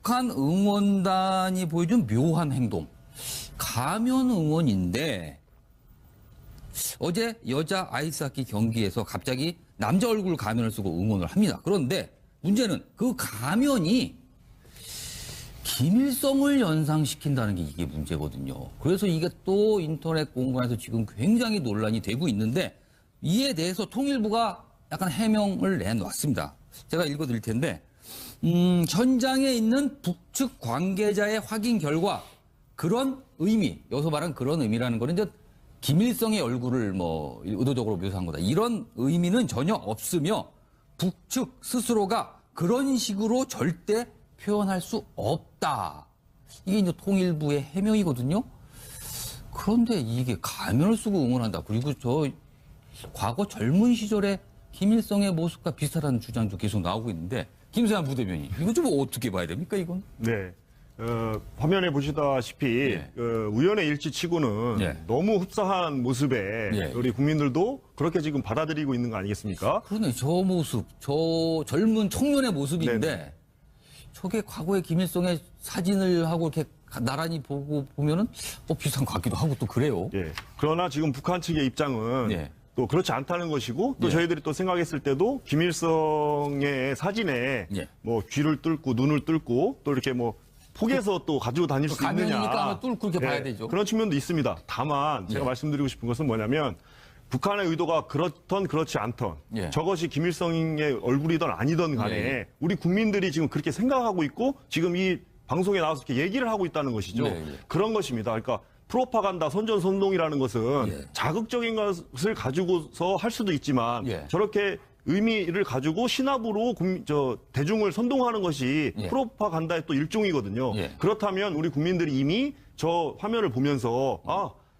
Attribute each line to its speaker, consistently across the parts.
Speaker 1: 북한 응원단이 보여준 묘한 행동. 가면 응원인데 어제 여자 아이스하키 경기에서 갑자기 남자 얼굴 가면을 쓰고 응원을 합니다. 그런데 문제는 그 가면이 김일성을 연상시킨다는 게 이게 문제거든요. 그래서 이게 또 인터넷 공간에서 지금 굉장히 논란이 되고 있는데 이에 대해서 통일부가 약간 해명을 내놨습니다. 제가 읽어드릴 텐데 현장에 있는 북측 관계자의 확인 결과 그런 의미, 여기서 말한 그런 의미라는 거는 이제 김일성의 얼굴을 뭐 의도적으로 묘사한 거다. 이런 의미는 전혀 없으며 북측 스스로가 그런 식으로 절대 표현할 수 없다. 이게 이제 통일부의 해명이거든요. 그런데 이게 가면을 쓰고 응원한다. 그리고 저 과거 젊은 시절에 김일성의 모습과 비슷하다는 주장도 계속 나오고 있는데 김세환 부대변인 이거 좀 어떻게 봐야 됩니까 이건?
Speaker 2: 네. 화면에 보시다시피 우연의 일치치고는 너무 흡사한 모습에 우리 국민들도 그렇게 지금 받아들이고 있는 거 아니겠습니까?
Speaker 1: 그러네. 저 모습, 저 젊은 청년의 모습인데
Speaker 2: 네네.
Speaker 1: 저게 과거의 김일성의 사진을 하고 이렇게 나란히 보면은 비슷한 것 같기도 하고 또 그래요.
Speaker 2: 예. 그러나 지금 북한 측의 입장은 또 그렇지 않다는 것이고 또 저희들이 또 생각했을 때도 김일성의 사진에 뭐 귀를 뚫고 눈을 뚫고 또 이렇게 뭐 폭에서 또 가지고 다닐 수 있느냐.
Speaker 1: 가면이니까 뚫고 이렇게 봐야 되죠.
Speaker 2: 그런 측면도 있습니다. 다만 제가 말씀드리고 싶은 것은 뭐냐면 북한의 의도가 그렇던 그렇지 않던 저것이 김일성의 얼굴이든 아니든 간에 우리 국민들이 지금 그렇게 생각하고 있고 지금 이 방송에 나와서 이렇게 얘기를 하고 있다는 것이죠. 그런 것입니다. 그러니까 프로파간다, 선전선동이라는 것은 자극적인 것을 가지고서 할 수도 있지만 저렇게 의미를 가지고 신압으로 대중을 선동하는 것이 프로파간다의 또 일종이거든요. 그렇다면 우리 국민들이 이미 저 화면을 보면서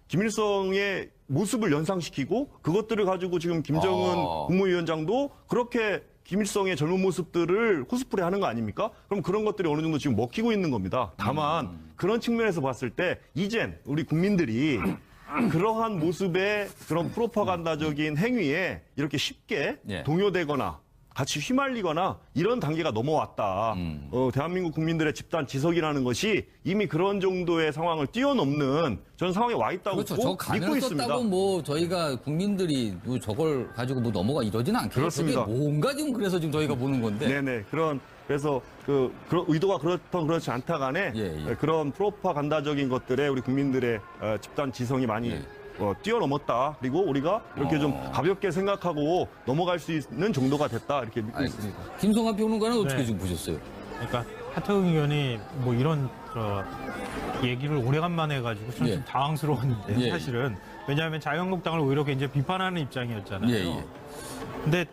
Speaker 2: 김일성의 모습을 연상시키고 그것들을 가지고 지금 김정은 국무위원장도 그렇게 김일성의 젊은 모습들을 코스프레 하는 거 아닙니까? 그럼 그런 것들이 어느 정도 지금 먹히고 있는 겁니다. 다만 그런 측면에서 봤을 때 이젠 우리 국민들이 그러한 모습의 그런 프로파간다적인 행위에 이렇게 쉽게 동요되거나 같이 휘말리거나 이런 단계가 넘어왔다. 대한민국 국민들의 집단 지석이라는 것이 이미 그런 정도의 상황을 뛰어넘는 저는 상황에 와 있다고
Speaker 1: 그렇죠. 저
Speaker 2: 믿고
Speaker 1: 가면
Speaker 2: 있습니다.
Speaker 1: 썼다고 뭐 저희가 국민들이 뭐 저걸 가지고 뭐 넘어가 이러지는 않겠죠.
Speaker 2: 그렇습니다.
Speaker 1: 뭔가 지금 그래서 지금 저희가 보는 건데.
Speaker 2: 네네. 그래서 그런 의도가 그렇던 그렇지 않다 간에 그런 프로파간다적인 것들에 우리 국민들의 집단 지성이 많이 뛰어넘었다. 그리고 우리가 이렇게 좀 가볍게 생각하고 넘어갈 수 있는 정도가 됐다. 이렇게 믿고 있습니다.
Speaker 1: 김성환 평론가는 어떻게 지금 보셨어요?
Speaker 3: 그러니까 하태경 의원이 뭐 이런 얘기를 오래간만에 해가지고 저는 좀 당황스러웠는데 사실은 왜냐하면 자유한국당을 오히려 굉장히 비판하는 입장이었잖아요. 근데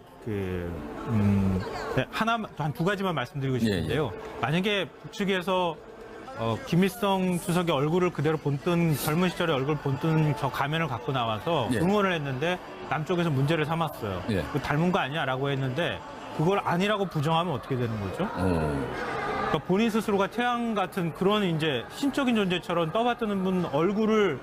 Speaker 3: 한 두 가지만 말씀드리고 싶은데요. 만약에 북측에서 김일성 주석의 얼굴을 그대로 본뜬 젊은 시절의 얼굴 본뜬 저 가면을 갖고 나와서 응원을 했는데 남쪽에서 문제를 삼았어요. 그 닮은 거 아니야라고 했는데 그걸 아니라고 부정하면 어떻게 되는 거죠? 그러니까 본인 스스로가 태양 같은 그런 이제 신적인 존재처럼 떠받드는 분 얼굴을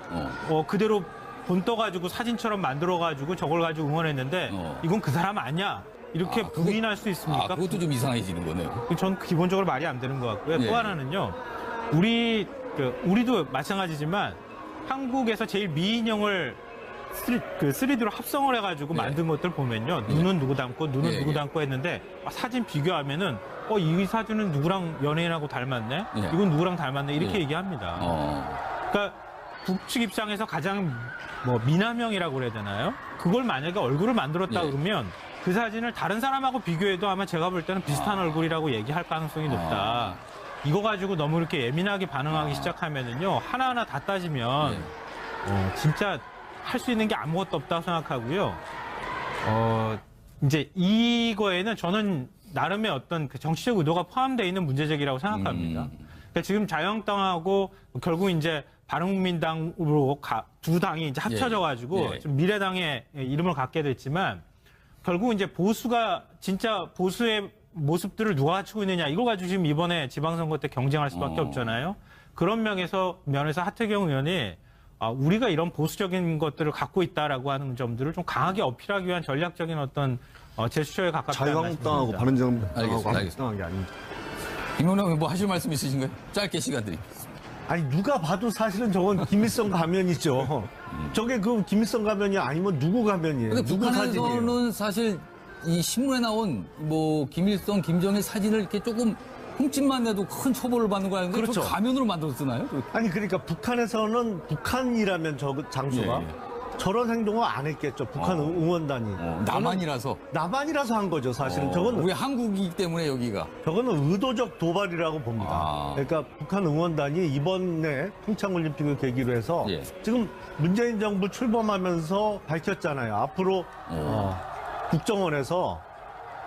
Speaker 3: 그대로 본떠가지고 사진처럼 만들어가지고 저걸 가지고 응원했는데 이건 그 사람 아니야. 이렇게 부인할 수 있습니까?
Speaker 1: 그것도 좀 이상해지는 거네요.
Speaker 3: 전 기본적으로 말이 안 되는 것 같고요. 또 하나는요. 우리도 마찬가지지만 한국에서 제일 미인형을 3D로 합성을 해가지고 만든 것들 보면요. 눈은 누구 닮고 눈은 누구 닮고 했는데 사진 비교하면은 이 사진은 누구랑 연예인하고 닮았네? 이건 누구랑 닮았네? 이렇게 얘기합니다. 그러니까 북측 입장에서 가장 미남형이라고 그래야 되나요? 그걸 만약에 얼굴을 만들었다 그러면 그 사진을 다른 사람하고 비교해도 아마 제가 볼 때는 비슷한 얼굴이라고 얘기할 가능성이 높다. 이거 가지고 너무 이렇게 예민하게 반응하기 시작하면은요, 하나하나 다 따지면, 진짜 할 수 있는 게 아무것도 없다고 생각하고요. 이제 이거에는 저는 나름의 어떤 그 정치적 의도가 포함되어 있는 문제제기라고 생각합니다. 그러니까 지금 자유한국당하고 결국 이제 바른국민당으로 두 당이 이제 합쳐져가지고 좀 미래당의 이름을 갖게 됐지만 결국 이제 보수가 진짜 보수의 모습들을 누가 갖추고 있느냐 이거 가지고 지금 이번에 지방선거 때 경쟁할 수밖에 없잖아요. 그런 면에서 하태경 의원이 우리가 이런 보수적인 것들을 갖고 있다라고 하는 점들을 좀 강하게 어필하기 위한 전략적인 어떤 제스처에 가깝다는
Speaker 2: 자유한국당하고
Speaker 3: 말씀입니다.
Speaker 2: 바른정당하고 합당한 게 아닙니다.
Speaker 1: 김용남 뭐 하실 말씀 있으신가요? 짧게 시간 드립니다.
Speaker 4: 아니 누가 봐도 사실은 저건 김일성 가면이죠. 저게 그 김일성 가면이 아니면 누구 가면이에요?
Speaker 1: 근데
Speaker 4: 누구 사진이에요?
Speaker 1: 북한에서는 사실 이 신문에 나온 뭐 김일성, 김정일 사진을 이렇게 조금 흠집만 내도 큰 처벌을 받는 거 아닌데
Speaker 4: 그렇죠.
Speaker 1: 저 가면으로 만들어 쓰나요?
Speaker 4: 아니 그러니까 북한에서는 북한이라면 저 장소가
Speaker 1: 예,
Speaker 4: 저런 행동을 안 했겠죠. 북한 응원단이.
Speaker 1: 남한이라서.
Speaker 4: 남한이라서 한 거죠. 사실은 저건
Speaker 1: 우리 한국이기 때문에 여기가.
Speaker 4: 저거는 의도적 도발이라고 봅니다.
Speaker 1: 아.
Speaker 4: 그러니까 북한 응원단이 이번에 평창올림픽을 계기로 해서
Speaker 1: 예.
Speaker 4: 지금 문재인 정부 출범하면서 밝혔잖아요. 앞으로 국정원에서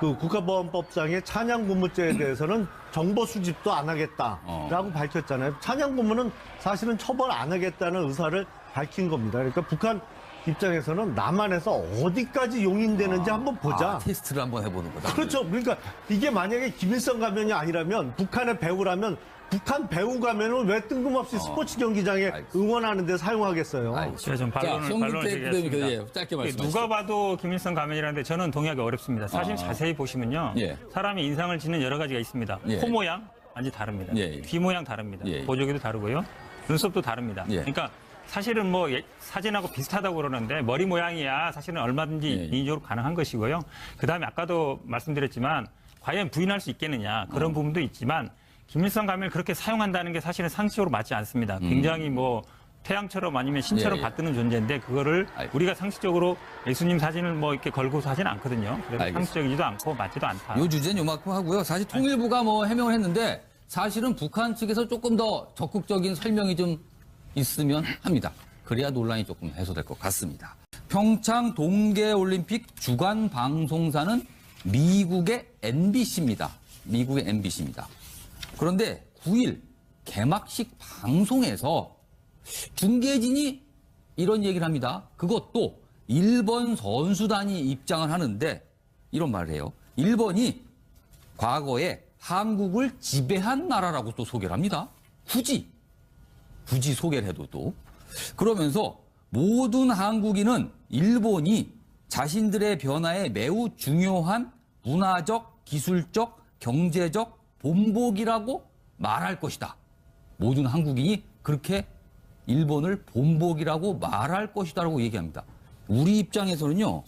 Speaker 4: 그 국가보안법상의 찬양군무죄에 대해서는 정보 수집도 안 하겠다라고 밝혔잖아요. 찬양군무는 사실은 처벌 안 하겠다는 의사를 밝힌 겁니다. 그러니까 북한 입장에서는 남한에서 어디까지 용인되는지 한번 보자.
Speaker 1: 테스트를 한번 해보는 거다.
Speaker 4: 그렇죠. 그러니까 이게 만약에 김일성 가면이 아니라면 북한의 배우라면 북한 배우 가면은 왜 뜬금없이 스포츠 경기장에 응원하는 데 사용하겠어요.
Speaker 3: 제가 좀 반론을
Speaker 1: 송근태
Speaker 3: 제기했습니다.
Speaker 1: 예, 짧게 말씀하시죠.
Speaker 3: 누가 봐도 김일성 가면이라는데 저는 동의하기 어렵습니다. 사실 자세히 보시면요.
Speaker 1: 예.
Speaker 3: 사람이 인상을 짓는 여러 가지가 있습니다.
Speaker 1: 예.
Speaker 3: 코 모양 완전히 다릅니다.
Speaker 1: 예.
Speaker 3: 귀 모양 다릅니다.
Speaker 1: 예.
Speaker 3: 보조개도 다르고요. 눈썹도 다릅니다.
Speaker 1: 예.
Speaker 3: 그러니까 사실은 뭐 사진하고 비슷하다고 그러는데 머리 모양이야 사실은 얼마든지
Speaker 1: 예.
Speaker 3: 인위적으로 가능한 것이고요. 그다음에 아까도 말씀드렸지만 과연 부인할 수 있겠느냐 그런 부분도 있지만 김일성 가면을 그렇게 사용한다는 게 사실은 상식적으로 맞지 않습니다. 굉장히 뭐 태양처럼 아니면 신처럼
Speaker 1: 예, 예.
Speaker 3: 받드는 존재인데 그거를 우리가 상식적으로 예수님 사진을 뭐 이렇게 걸고서 하진 않거든요. 그래서
Speaker 1: 알겠습니다.
Speaker 3: 상식적이지도 않고 맞지도 않다.
Speaker 1: 요 주제는 요만큼 하고요. 사실 통일부가 뭐 해명을 했는데 사실은 북한 측에서 조금 더 적극적인 설명이 좀 있으면 합니다. 그래야 논란이 조금 해소될 것 같습니다. 평창 동계올림픽 주간 방송사는 미국의 MBC입니다. 미국의 MBC입니다. 그런데 9일 개막식 방송에서 중계진이 이런 얘기를 합니다. 그것도 일본 선수단이 입장을 하는데 이런 말을 해요. 일본이 과거에 한국을 지배한 나라라고 또 소개를 합니다. 굳이 소개를 해도 또. 그러면서 모든 한국인은 일본이 자신들의 변화에 매우 중요한 문화적, 기술적, 경제적 본보기라고 말할 것이다. 모든 한국인이 그렇게 일본을 본보기라고 말할 것이다라고 얘기합니다. 우리 입장에서는요.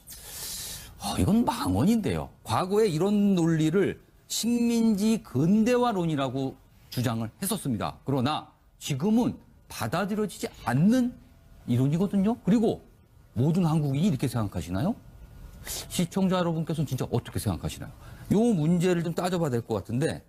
Speaker 1: 이건 망언인데요. 과거에 이런 논리를 식민지 근대화론이라고 주장을 했었습니다. 그러나 지금은 받아들여지지 않는 이론이거든요. 그리고 모든 한국인이 이렇게 생각하시나요? 시청자 여러분께서는 진짜 어떻게 생각하시나요? 요 문제를 좀 따져봐야 될 것 같은데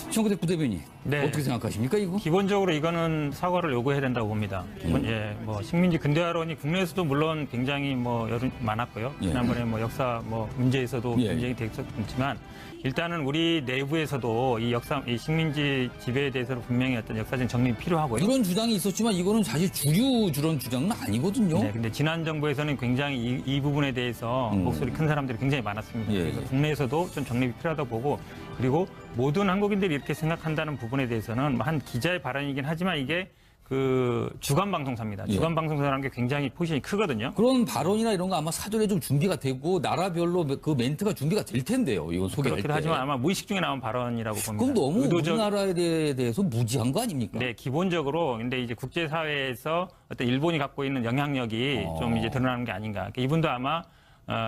Speaker 1: 송근태 부대변인
Speaker 3: 네.
Speaker 1: 어떻게 생각하십니까 이거?
Speaker 3: 기본적으로 이거는 사과를 요구해야 된다고 봅니다. 예, 뭐 식민지 근대화론이 국내에서도 물론 굉장히 뭐 많았고요.
Speaker 1: 예.
Speaker 3: 지난번에 뭐 역사 뭐 문제에서도
Speaker 1: 예.
Speaker 3: 굉장히 됐었지만 일단은 우리 내부에서도 이 식민지 지배에 대해서는 분명히 어떤 역사적인 정립이 필요하고요.
Speaker 1: 이런 주장이 있었지만 이거는 사실 주류주런 주장은 아니거든요.
Speaker 3: 네, 근데 지난 정부에서는 굉장히 이 부분에 대해서 목소리 큰 사람들이 굉장히 많았습니다.
Speaker 1: 예,
Speaker 3: 그래서
Speaker 1: 예.
Speaker 3: 국내에서도 좀 정립이 필요하다고 보고 그리고 모든 한국인들이 이렇게 생각한다는 부분에 대해서는 한 기자의 발언이긴 하지만 이게 그 주간 방송사입니다.
Speaker 1: 예.
Speaker 3: 주간 방송사라는 게 굉장히 포지션이 크거든요.
Speaker 1: 그런 발언이나 이런 거 아마 사전에 좀 준비가 되고 나라별로 그 멘트가 준비가 될 텐데요. 이건 소개할 때.
Speaker 3: 그렇기도 하지만 아마 무의식 중에 나온 발언이라고 봅니다.
Speaker 1: 그럼 너무 우리나라에 대해서 무지한 거 아닙니까?
Speaker 3: 네, 기본적으로 근데 이제 국제사회에서 어떤 일본이 갖고 있는 영향력이 좀 이제 드러나는 게 아닌가. 그러니까 이분도 아마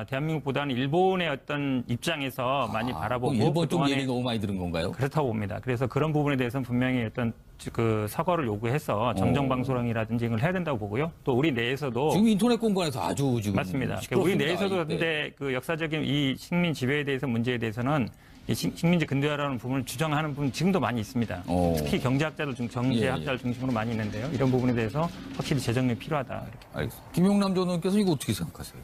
Speaker 3: 대한민국보다는 일본의 어떤 입장에서 많이 바라보고
Speaker 1: 일본 쪽
Speaker 3: 그동안에
Speaker 1: 얘기를 너무 많이 들은 건가요?
Speaker 3: 그렇다고 봅니다. 그래서 그런 부분에 대해서는 분명히 어떤 그 사과를 요구해서 정정방송이라든지 이걸 해야 된다고 보고요. 또 우리 내에서도
Speaker 1: 지금 인터넷 공간에서 아주 지금
Speaker 3: 맞습니다.
Speaker 1: 시끄럽습니다.
Speaker 3: 우리 내에서도
Speaker 1: 네.
Speaker 3: 근데 그 역사적인 이 식민 지배에 대해서 문제에 대해서는 이 식민지 근대화라는 부분을 주장하는 분 지금도 많이 있습니다. 특히 경제학자들 경제학자를 중심으로 많이 있는데요. 이런 부분에 대해서 확실히 재정립이 필요하다. 이렇게.
Speaker 1: 알겠습니다. 김용남 전 의원께서 이거 어떻게 생각하세요?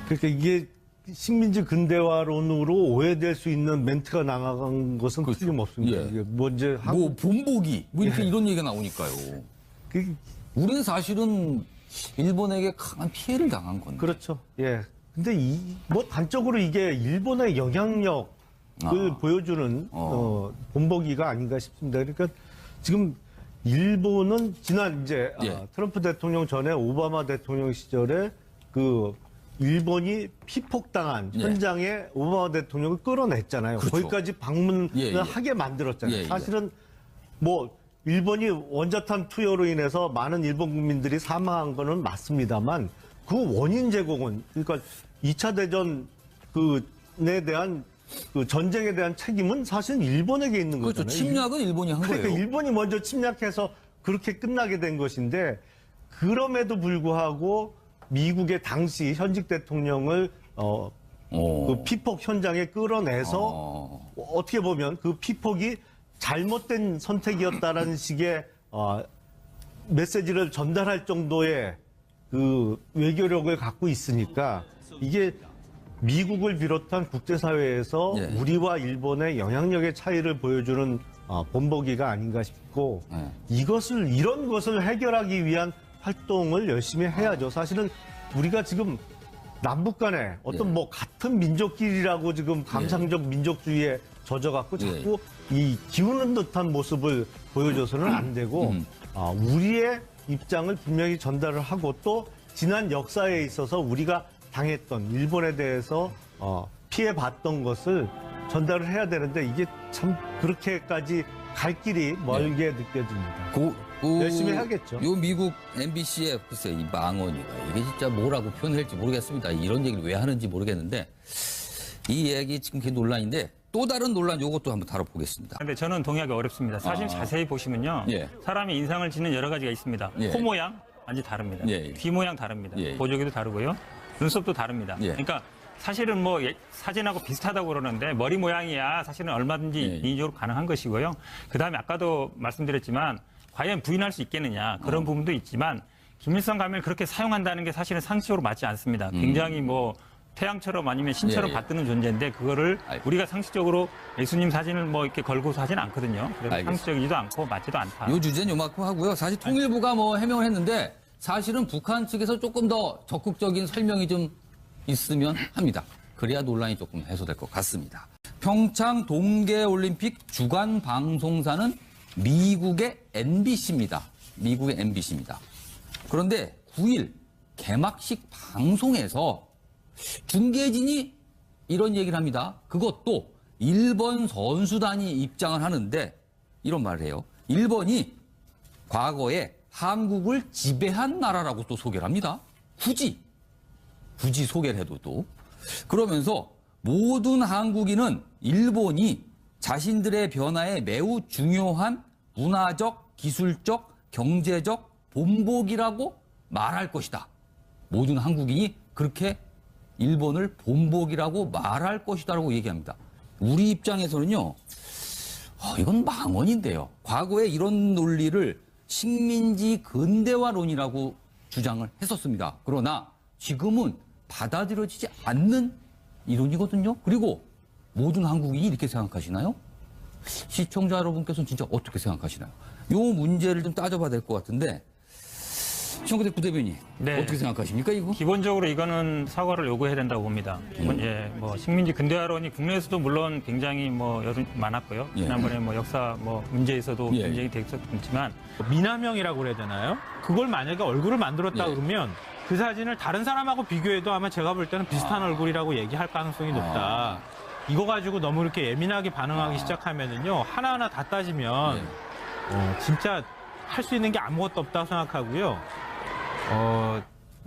Speaker 4: 그러니까 이게 식민지 근대화론으로 오해될 수 있는 멘트가 나간 것은
Speaker 1: 그렇죠.
Speaker 4: 틀림없습니다.
Speaker 1: 예.
Speaker 4: 이게 뭐 이제
Speaker 1: 뭐 본보기 뭐 이렇게 이런 얘기가 나오니까요.
Speaker 4: 그-
Speaker 1: 우리는 사실은 일본에게 강한 피해를 당한 건데.
Speaker 4: 그렇죠. 예. 근데 뭐 단적으로 이게 일본의 영향력을 보여주는 본보기가 아닌가 싶습니다. 그러니까 지금 일본은 지난 이제
Speaker 1: 예.
Speaker 4: 트럼프 대통령 전에 오바마 대통령 시절에 그 일본이 피폭당한
Speaker 1: 예.
Speaker 4: 현장에 오바마 대통령을 끌어냈잖아요.
Speaker 1: 그렇죠.
Speaker 4: 거기까지 방문을
Speaker 1: 예, 예.
Speaker 4: 하게 만들었잖아요.
Speaker 1: 예, 예.
Speaker 4: 사실은 뭐 일본이 원자탄 투여로 인해서 많은 일본 국민들이 사망한 거는 맞습니다만 그 원인 제공은 그러니까 2차 대전 그에 대한 그 전쟁에 대한 책임은 사실은 일본에게 있는
Speaker 1: 그렇죠.
Speaker 4: 거잖아요.
Speaker 1: 침략은 일본이 한
Speaker 4: 그러니까
Speaker 1: 거예요.
Speaker 4: 일본이 먼저 침략해서 그렇게 끝나게 된 것인데 그럼에도 불구하고 미국의 당시 현직 대통령을 그 피폭 현장에 끌어내서 어떻게 보면 그 피폭이 잘못된 선택이었다라는 식의 메시지를 전달할 정도의 그 외교력을 갖고 있으니까 이게 미국을 비롯한 국제사회에서
Speaker 1: 예.
Speaker 4: 우리와 일본의 영향력의 차이를 보여주는 본보기가 아닌가 싶고
Speaker 1: 예.
Speaker 4: 이런 것을 해결하기 위한 활동을 열심히 해야죠. 사실은 우리가 지금 남북 간에 어떤
Speaker 1: 예.
Speaker 4: 뭐 같은 민족끼리라고 지금 감상적 민족주의에 젖어갖고 자꾸 이 기우는 듯한 모습을 보여줘서는 안 되고 우리의 입장을 분명히 전달을 하고 또 지난 역사에 있어서 우리가 당했던 일본에 대해서 피해봤던 것을 전달을 해야 되는데 이게 참 그렇게까지 갈 길이 멀게 느껴집니다. 열심히 하겠죠.
Speaker 1: 요 미국 MBC의 글쎄 이 망언이가 이게 진짜 뭐라고 표현할지 모르겠습니다. 이런 얘기를 왜 하는지 모르겠는데 이 얘기 지금 그게 논란인데 또 다른 논란 요것도 한번 다뤄보겠습니다.
Speaker 5: 근데 저는 동의하기 어렵습니다. 사실 자세히 보시면요.
Speaker 1: 예.
Speaker 5: 사람이 인상을 짓는 여러 가지가 있습니다.
Speaker 1: 예.
Speaker 5: 코 모양 완전히 다릅니다.
Speaker 1: 예.
Speaker 5: 귀 모양 다릅니다.
Speaker 1: 예.
Speaker 5: 보조개도 다르고요. 눈썹도 다릅니다.
Speaker 1: 예.
Speaker 5: 그러니까 사실은 뭐 사진하고 비슷하다고 그러는데 머리 모양이야 사실은 얼마든지
Speaker 1: 예.
Speaker 5: 인위적으로 가능한 것이고요. 그다음에 아까도 말씀드렸지만 과연 부인할 수 있겠느냐 그런 부분도 있지만 김일성 가면을 그렇게 사용한다는 게 사실은 상식적으로 맞지 않습니다. 굉장히 뭐 태양처럼 아니면 신처럼
Speaker 1: 예.
Speaker 5: 받드는 존재인데 그거를
Speaker 1: 알겠습니다.
Speaker 5: 우리가 상식적으로 예수님 사진을 뭐 이렇게 걸고서 하진 않거든요. 그래서
Speaker 1: 알겠습니다.
Speaker 5: 상식적이지도 않고 맞지도 않다.
Speaker 1: 요 주제는 요만큼 하고요. 사실 통일부가 뭐 해명을 했는데 사실은 북한 측에서 조금 더 적극적인 설명이 좀 있으면 합니다. 그래야 논란이 조금 해소될 것 같습니다. 평창 동계올림픽 주간 방송사는 미국의 MBC입니다. 미국의 MBC입니다. 그런데 9일 개막식 방송에서 중계진이 이런 얘기를 합니다. 그것도 일본 선수단이 입장을 하는데 이런 말을 해요. 일본이 과거에 한국을 지배한 나라라고 또 소개를 합니다. 굳이 소개를 해도 또. 그러면서 모든 한국인은 일본이 자신들의 변화에 매우 중요한 문화적, 기술적, 경제적 본보기라고 말할 것이다. 모든 한국인이 그렇게 일본을 본보기라고 말할 것이다라고 얘기합니다. 우리 입장에서는요, 이건 망언인데요. 과거에 이런 논리를 식민지 근대화론이라고 주장을 했었습니다. 그러나 지금은 받아들여지지 않는 이론이거든요. 그리고 모든 한국인이 이렇게 생각하시나요? 시청자 여러분께서는 진짜 어떻게 생각하시나요? 이 문제를 좀 따져봐야 될 것 같은데 시청자대 부대변인
Speaker 5: 네.
Speaker 1: 어떻게 생각하십니까 이거?
Speaker 5: 기본적으로 이거는 사과를 요구해야 된다고 봅니다. 뭐 식민지 근대화론이 국내에서도 물론 굉장히 뭐 많았고요.
Speaker 1: 예.
Speaker 5: 지난번에 뭐 역사 뭐 문제에서도
Speaker 1: 예.
Speaker 5: 굉장히 됐었지만
Speaker 3: 미남형이라고 그래야 되나요? 그걸 만약에 얼굴을 만들었다
Speaker 1: 예.
Speaker 3: 그러면 그 사진을 다른 사람하고 비교해도 아마 제가 볼 때는 비슷한 얼굴이라고 얘기할 가능성이 높다. 이거 가지고 너무 이렇게 예민하게 반응하기 시작하면은요 하나하나 다 따지면 진짜 할 수 있는 게 아무것도 없다고 생각하고요.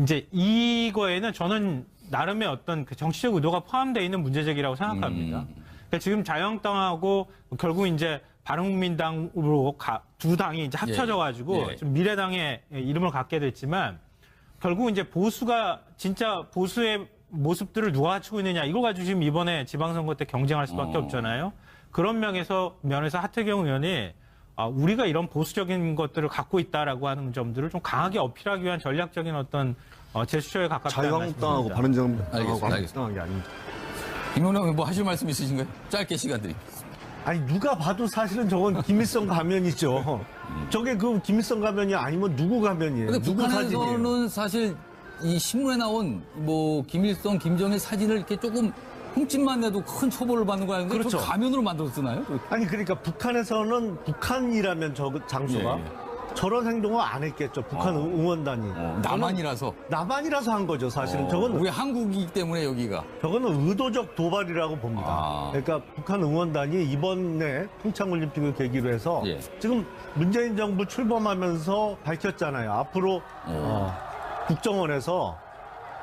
Speaker 3: 이제 이거에는 저는 나름의 어떤 그 정치적 의도가 포함되어 있는 문제제기라고 생각합니다. 그러니까 지금 자유한국당하고 결국 이제 바른국민당으로 두 당이 이제 합쳐져가지고
Speaker 1: 예.
Speaker 3: 좀 미래당의 이름을 갖게 됐지만 결국 이제 보수가 진짜 보수의 모습들을 누가 갖추고 있느냐 이걸 가지고 지금 이번에 지방선거 때 경쟁할 수밖에 없잖아요. 그런 면에서 하태경 의원이 우리가 이런 보수적인 것들을 갖고 있다라고 하는 점들을 좀 강하게 어필하기 위한 전략적인 어떤 제스처에 가깝다는
Speaker 2: 자유한국당하고
Speaker 3: 말씀입니다.
Speaker 2: 바른정당하고
Speaker 1: 알겠습니다.
Speaker 2: 한국당한 게 아닙니다.
Speaker 1: 김용남 뭐 하실 말씀 있으신가요? 짧게 시간 드립니다.
Speaker 4: 아니 누가 봐도 사실은 저건 김일성 가면이죠. 저게 그 김일성 가면이 아니면 누구 가면이에요?
Speaker 1: 근데
Speaker 4: 누구 사진이에요?
Speaker 1: 북한에서는 사실 이 신문에 나온 뭐 김일성, 김정일 사진을 이렇게 조금 흠집만 내도 큰 처벌을 받는 거 아닌데
Speaker 4: 그렇죠.
Speaker 1: 저 가면으로 만들어 쓰나요?
Speaker 4: 아니 그러니까 북한에서는 북한이라면 저 장소가
Speaker 1: 예, 예.
Speaker 4: 저런 행동을 안 했겠죠. 북한 응원단이.
Speaker 1: 남한이라서.
Speaker 4: 남한이라서 한 거죠. 사실은 저건
Speaker 1: 우리 한국이기 때문에 여기가.
Speaker 4: 저거는 의도적 도발이라고 봅니다.
Speaker 1: 아.
Speaker 4: 그러니까 북한 응원단이 이번에 평창올림픽을 계기로 해서
Speaker 1: 예.
Speaker 4: 지금 문재인 정부 출범하면서 밝혔잖아요. 앞으로 국정원에서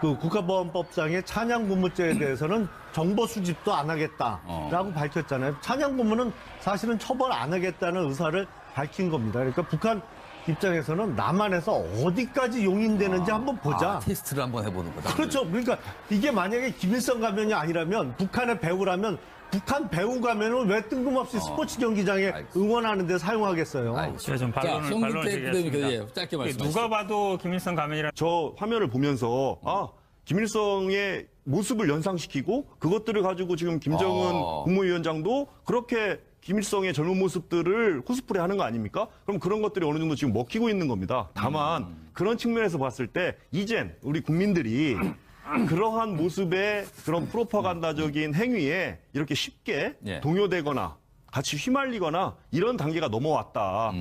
Speaker 4: 그 국가보안법상의 찬양군무죄에 대해서는 정보 수집도 안 하겠다라고 밝혔잖아요. 찬양군무는 사실은 처벌 안 하겠다는 의사를 밝힌 겁니다. 그러니까 북한 입장에서는 남한에서 어디까지 용인되는지 한번 보자.
Speaker 1: 테스트를 한번 해보는 거다.
Speaker 4: 그렇죠. 그러니까 이게 만약에 김일성 가면이 아니라면 북한의 배우라면 북한 배우 가면은 왜 뜬금없이 스포츠 경기장에
Speaker 1: 알겠습니다.
Speaker 4: 응원하는 데 사용하겠어요.
Speaker 5: 제가 좀 반론을
Speaker 1: 송근태
Speaker 5: 드리겠습니다.
Speaker 1: 예, 짧게 말씀하시죠.
Speaker 5: 누가 봐도 김일성 가면이라
Speaker 2: 저 화면을 보면서 김일성의 모습을 연상시키고 그것들을 가지고 지금 김정은 국무위원장도 그렇게 김일성의 젊은 모습들을 코스프레 하는 거 아닙니까? 그럼 그런 것들이 어느 정도 지금 먹히고 있는 겁니다. 다만 그런 측면에서 봤을 때 이젠 우리 국민들이 그러한 모습의 그런 프로파간다적인 행위에 이렇게 쉽게
Speaker 1: 예.
Speaker 2: 동요되거나 같이 휘말리거나 이런 단계가 넘어왔다.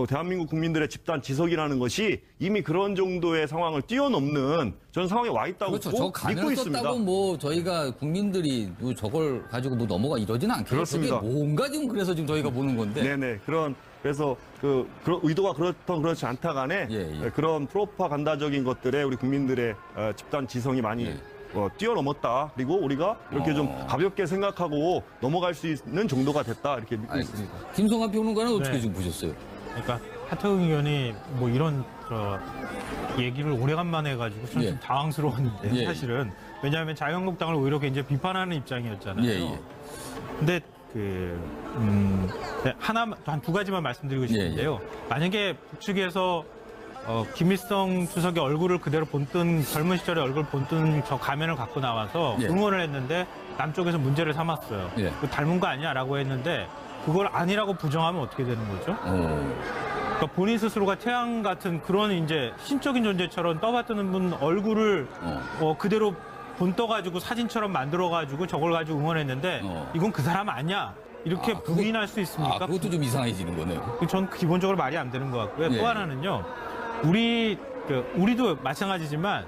Speaker 2: 대한민국 국민들의 집단 지석이라는 것이 이미 그런 정도의 상황을 뛰어넘는 저는 상황에 와 있다고
Speaker 1: 그렇죠. 저
Speaker 2: 믿고
Speaker 1: 가면
Speaker 2: 있습니다.
Speaker 1: 썼다고 뭐 저희가 국민들이 뭐 저걸 가지고 뭐 넘어가 이러지는 않겠죠.
Speaker 2: 그렇습니다.
Speaker 1: 그게 뭔가 지금 그래서 지금 저희가 보는 건데.
Speaker 2: 네네. 그래서 그런 의도가 그렇던 그렇지 않다 간에
Speaker 1: 예.
Speaker 2: 그런 프로파간다적인 것들에 우리 국민들의 집단 지성이 많이
Speaker 1: 예.
Speaker 2: 뛰어넘었다. 그리고 우리가 이렇게 좀 가볍게 생각하고 넘어갈 수 있는 정도가 됐다. 이렇게 믿고 있습니다.
Speaker 1: 알겠습니다. 김성환 평론가는 어떻게
Speaker 3: 네.
Speaker 1: 지금 보셨어요?
Speaker 3: 그러니까 하태경 의원이 뭐 이런 얘기를 오래간만에 해가지고 저는 좀
Speaker 1: 예.
Speaker 3: 당황스러웠는데
Speaker 1: 예.
Speaker 3: 사실은 왜냐하면 자유한국당을 오히려 굉장히 비판하는 입장이었잖아요.
Speaker 1: 예.
Speaker 3: 근데 네, 한 두 가지만 말씀드리고 싶은데요. 만약에 북측에서 김일성 주석의 얼굴을 그대로 본뜬 젊은 시절의 얼굴 본뜬 저 가면을 갖고 나와서
Speaker 1: 예.
Speaker 3: 응원을 했는데 남쪽에서 문제를 삼았어요.
Speaker 1: 예.
Speaker 3: 그거 닮은 거 아니야라고 했는데 그걸 아니라고 부정하면 어떻게 되는 거죠? 그러니까 본인 스스로가 태양 같은 그런 이제 신적인 존재처럼 떠받드는 분 얼굴을 그대로 본떠가지고 사진처럼 만들어가지고 저걸 가지고 응원했는데 이건 그 사람 아니야. 이렇게 부인할 수 있습니까?
Speaker 1: 그것도 좀 이상해지는 거네요.
Speaker 3: 전 기본적으로 말이 안 되는 것 같고요.
Speaker 1: 예.
Speaker 3: 또 하나는요. 우리도 마찬가지지만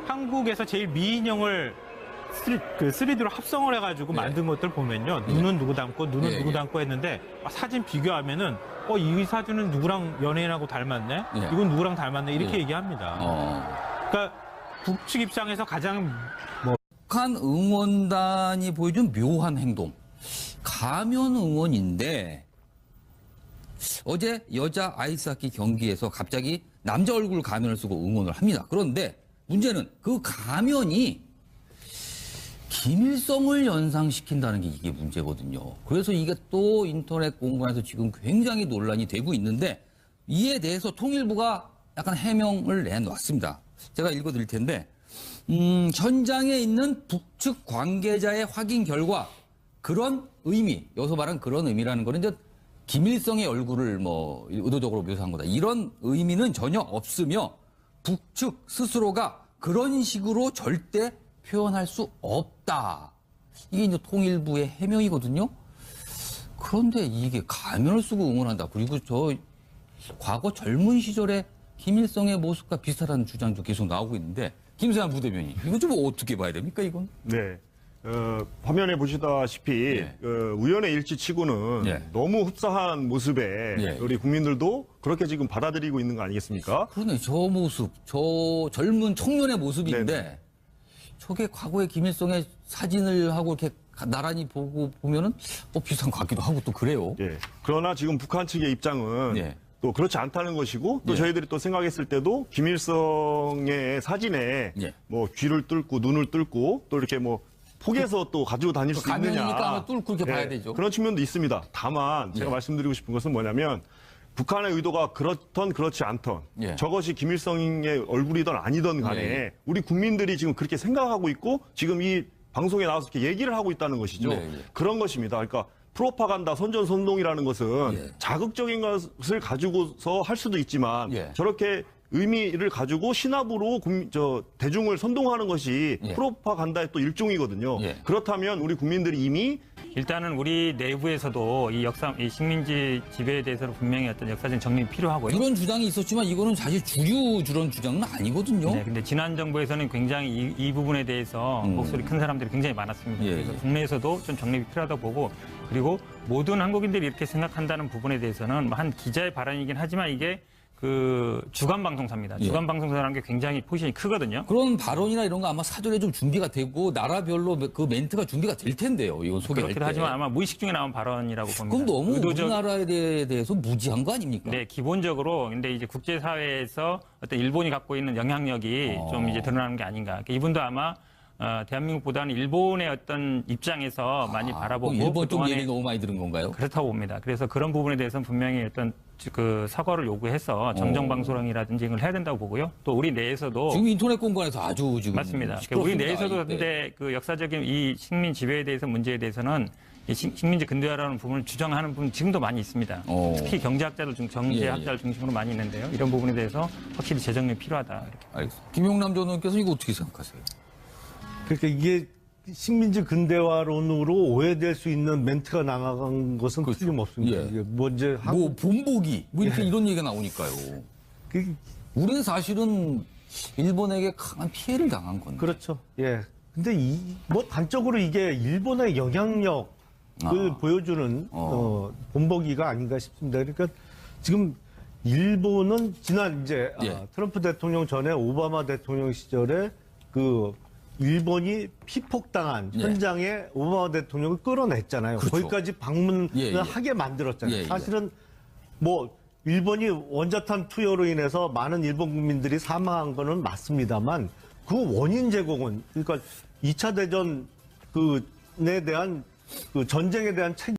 Speaker 3: 한국에서 제일 미인형을 3D로 합성을 해가지고 만든 것들 보면요. 눈은 누구 닮고 눈은 누구 닮고 했는데 사진 비교하면은 이 사진은 누구랑 연예인하고 닮았네? 이건 누구랑 닮았네? 이렇게 얘기합니다. 그러니까 북측 입장에서 가장
Speaker 1: 북한 응원단이 보여준 묘한 행동. 가면 응원인데 어제 여자 아이스하키 경기에서 갑자기 남자 얼굴 가면을 쓰고 응원을 합니다. 그런데 문제는 그 가면이 김일성을 연상시킨다는 게 이게 문제거든요. 그래서 이게 또 인터넷 공간에서 지금 굉장히 논란이 되고 있는데 이에 대해서 통일부가 약간 해명을 내놓았습니다. 제가 읽어드릴 텐데 현장에 있는 북측 관계자의 확인 결과 그런 의미, 여기서 말한 그런 의미라는 거는 이제 김일성의 얼굴을 뭐 의도적으로 묘사한 거다. 이런 의미는 전혀 없으며 북측 스스로가 그런 식으로 절대 표현할 수 없다. 이게 이제 통일부의 해명이거든요. 그런데 이게 가면을 쓰고 응원한다. 그리고 저 과거 젊은 시절에 김일성의 모습과 비슷하다는 주장도 계속 나오고 있는데 김세환 부대변인 이거 좀 어떻게 봐야 됩니까 이건?
Speaker 2: 네. 화면에 보시다시피 우연의 일치치고는 너무 흡사한 모습에 우리 국민들도 그렇게 지금 받아들이고 있는 거 아니겠습니까?
Speaker 1: 그러네. 저 모습, 저 젊은 청년의 모습인데
Speaker 2: 네네.
Speaker 1: 저게 과거의 김일성의 사진을 하고 이렇게 나란히 보면은 비슷한 것 같기도 하고 또 그래요.
Speaker 2: 예. 그러나 지금 북한 측의 입장은 또 그렇지 않다는 것이고 또 저희들이 또 생각했을 때도 김일성의 사진에 뭐 귀를 뚫고 눈을 뚫고 또 이렇게 뭐 폭에서 또 가지고 다닐 수 있느냐.
Speaker 1: 가면이니까 뚫고 이렇게 봐야 되죠.
Speaker 2: 그런 측면도 있습니다. 다만 제가 말씀드리고 싶은 것은 뭐냐면 북한의 의도가 그렇던 그렇지 않던 저것이 김일성의 얼굴이던 아니던 간에 우리 국민들이 지금 그렇게 생각하고 있고 지금 이 방송에 나와서 이렇게 얘기를 하고 있다는 것이죠. 그런 것입니다. 그러니까 프로파간다, 선전선동이라는 것은 자극적인 것을 가지고서 할 수도 있지만 저렇게 의미를 가지고 신압으로 대중을 선동하는 것이 프로파간다의 또 일종이거든요. 그렇다면 우리 국민들이 이미
Speaker 5: 일단은 우리 내부에서도 이 식민지 지배에 대해서는 분명히 어떤 역사적 정립이 필요하고요.
Speaker 1: 이런 주장이 있었지만 이거는 사실 주런 주장은 아니거든요.
Speaker 5: 네, 근데 지난 정부에서는 굉장히 이 부분에 대해서 목소리 큰 사람들이 굉장히 많았습니다.
Speaker 1: 예,
Speaker 5: 그래서
Speaker 1: 예.
Speaker 5: 국내에서도 좀 정립이 필요하다고 보고, 그리고 모든 한국인들이 이렇게 생각한다는 부분에 대해서는 한 기자의 발언이긴 하지만 이게 그 주간 방송사입니다.
Speaker 1: 예.
Speaker 5: 주간 방송사라는 게 굉장히 포지션이 크거든요.
Speaker 1: 그런 발언이나 이런 거 아마 사전에 좀 준비가 되고 나라별로 그 멘트가 준비가 될 텐데요. 이건 소개할 때.
Speaker 5: 그렇기도 하지만 아마 무의식 중에 나온 발언이라고 봅니다.
Speaker 1: 그럼 너무
Speaker 5: 의도적-
Speaker 1: 우리나라에 대해서 무지한 거 아닙니까?
Speaker 5: 네, 기본적으로 근데 이제 국제사회에서 어떤 일본이 갖고 있는 영향력이 좀 이제 드러나는 게 아닌가. 그러니까 이분도 아마 대한민국보다는 일본의 어떤 입장에서 많이 바라보고
Speaker 1: 일본 쪽
Speaker 5: 그동안에
Speaker 1: 얘기 너무 많이 들은 건가요?
Speaker 5: 그렇다고 봅니다. 그래서 그런 부분에 대해서는 분명히 어떤 그 사과를 요구해서 정정방송이라든지 이걸 해야 된다고 보고요. 또 우리 내에서도
Speaker 1: 지금 인터넷 공간에서 아주 지금
Speaker 5: 맞습니다. 우리
Speaker 1: 시끄럽습니다,
Speaker 5: 내에서도
Speaker 1: 이때.
Speaker 5: 근데 그 역사적인 이 식민 지배에 대해서 문제에 대해서는 이 식민지 근대화라는 부분을 주장하는 분 지금도 많이 있습니다. 특히 경제학자들 경제학자를 중심으로 많이 있는데요. 이런 부분에 대해서 확실히 재정립이 필요하다. 이렇게.
Speaker 1: 알겠습니다. 김용남 전 의원께서 이거 어떻게 생각하세요?
Speaker 4: 그러니까 이게 식민지 근대화론으로 오해될 수 있는 멘트가 나간 것은 틀림없습니다.
Speaker 1: 예.
Speaker 4: 이게 뭐 이제
Speaker 1: 뭐 본보기 뭐 이렇게 이런 얘기가 나오니까요.
Speaker 4: 그-
Speaker 1: 우리는 사실은 일본에게 강한 피해를 당한 건데.
Speaker 4: 그렇죠. 예. 근데 뭐 단적으로 이게 일본의 영향력을 보여주는 본보기가 아닌가 싶습니다. 그러니까 지금 일본은 지난 이제
Speaker 1: 예.
Speaker 4: 트럼프 대통령 전에 오바마 대통령 시절에 그 일본이 피폭당한
Speaker 1: 예.
Speaker 4: 현장에 오바마 대통령을 끌어냈잖아요.
Speaker 1: 그렇죠.
Speaker 4: 거기까지 방문을
Speaker 1: 예, 예.
Speaker 4: 하게 만들었잖아요.
Speaker 1: 예, 예.
Speaker 4: 사실은 뭐 일본이 원자탄 투여로 인해서 많은 일본 국민들이 사망한 거는 맞습니다만 그 원인 제공은 그러니까 2차 대전 그에 대한 그 전쟁에 대한 책임